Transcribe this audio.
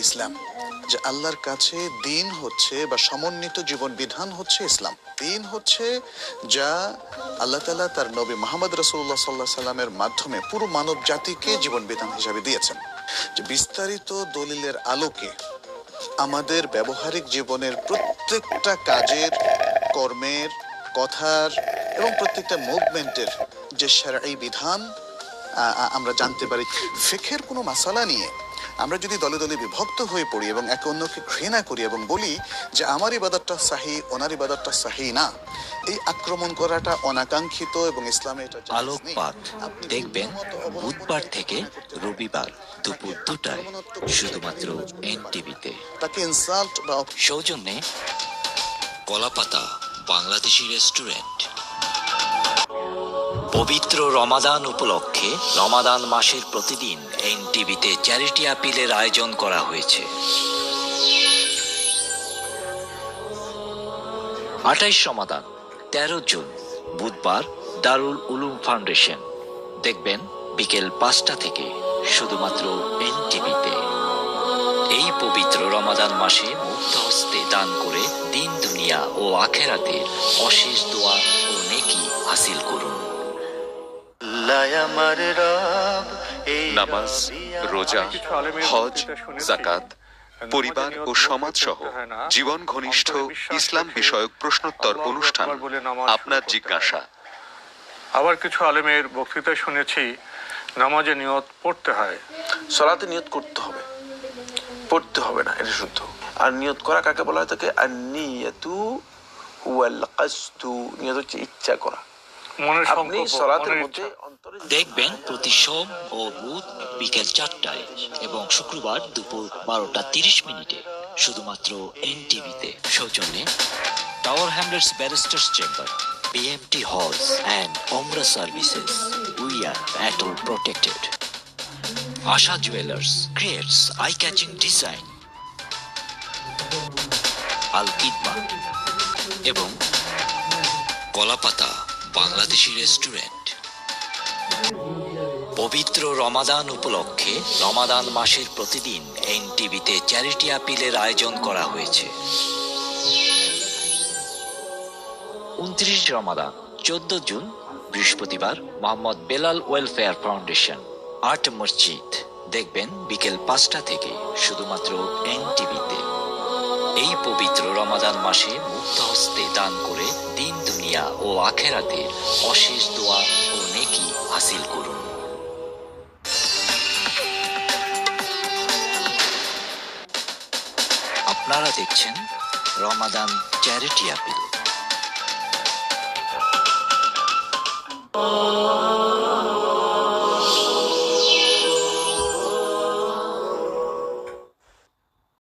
ইসলাম, যে আল্লাহর কাছে দিন হচ্ছে বা সমন্বিত জীবন বিধান হচ্ছে ইসলাম। দিন হচ্ছে যা আল্লাহ তাআলা তার নবী মুহাম্মদ রাসূলুল্লাহ সাল্লাল্লাহু আলাইহি সাল্লামের মাধ্যমে পুরো মানব জাতিকে জীবন বিধান হিসেবে দিয়েছেন। যে বিস্তারিত দলিলের আলোকে আমাদের ব্যবহারিক জীবনের প্রত্যেকটা কাজের, কর্মের, কথার এবং প্রত্যেকটা মুভমেন্টের যে শারঈ বিধান আমরা জানতে পারি। ফিকহের কোনো মাসালা নিয়ে আমরা যদি দলে দলে বিভক্ত হয়ে পড়ি এবং একে অন্যকে ঘৃণা করি এবং বলি যে আমার ইবাদতটা সহি, ওনার ইবাদতটা সহি না, এই আক্রমণ করাটা অনাকাঙ্ক্ষিত এবং ইসলামে এটা আলোকপাত দেখবেন বুধবার থেকে রবিবার দুপুর 2টায় শুধুমাত্র এনটিভিতে। তাকে ইনসাল্ট বা সৌজন্যে কলাপাতা বাংলাদেশি রেস্টুরেন্ট। পবিত্র রমাদান উপলক্ষে রমাদান মাসের প্রতিদিন এনটিভিতে চ্যারিটি আপিলের আয়োজন করা হয়েছে। 28 রমাদান 13 জুন বুধবার দারুল উলুম ফাউন্ডেশন। দেখবেন বিকেল 5টা থেকে শুধুমাত্র এনটিভিতে। এই পবিত্র রমাদান মাসে মুক্ত হস্তে দান করে দিন দুনিয়া ও আখেরাতের অশেষ দোয়া ও নেকি হাসিল করুন। নামাজ, রোজা, হজ, যাকাত, পরিবার ও সমাজ সহ জীবন ঘনিষ্ঠ ইসলাম বিষয়ক প্রশ্নোত্তর অনুষ্ঠান আপনার জিজ্ঞাসা। আবার কিছু আলেমের বক্তৃতা শুনেছি নামাজে নিয়ত পড়তে হয়, সালাতে নিয়ত করতে হবে, পড়তে হবে না, এটা শুদ্ধ। আর নিয়ত করা কাকে বলা হয় থাকে? আর নিয়াতু ওয়াল কাসদু, নিয়ত হচ্ছে ইচ্ছা করা। আপনি সালাতের মধ্যে দেখবেন প্রতি সোম ও বুধ বিকেল 4টায় এবং শুক্রবার দুপুর 12টা 30 শুধুমাত্র এনটিভিতে। সৌজন্যে Tower Hamlets barristers chamber, BMT halls and Umrah services. We are ATOL protected. Asha jewellers creates eye catching design. আল ইদমা এবং কলাপাতা বাংলাদেশি রেস্টুরেন্ট। পবিত্র রমাদান উপলক্ষে রমাদান মাসের প্রতিদিন এনটিভিতে চ্যারিটি আপিলের আয়োজন করা হয়েছে। 29 রমাদান 14 জুন বৃহস্পতিবার মোহাম্মদ বেলাল ওয়েলফেয়ার ফাউন্ডেশন, 8 মসজিদ। দেখবেন বিকেল 5টা থেকে শুধুমাত্র এনটিভিতে। এই পবিত্র রমাদান মাসে মুক্ত হস্তে দান করে দিন দুনিয়া ও আখেরাতের অশেষ দোয়া ও নেকি হাসিল করুন। আপনারা দেখছেন রমাদান চ্যারিটি আপিল।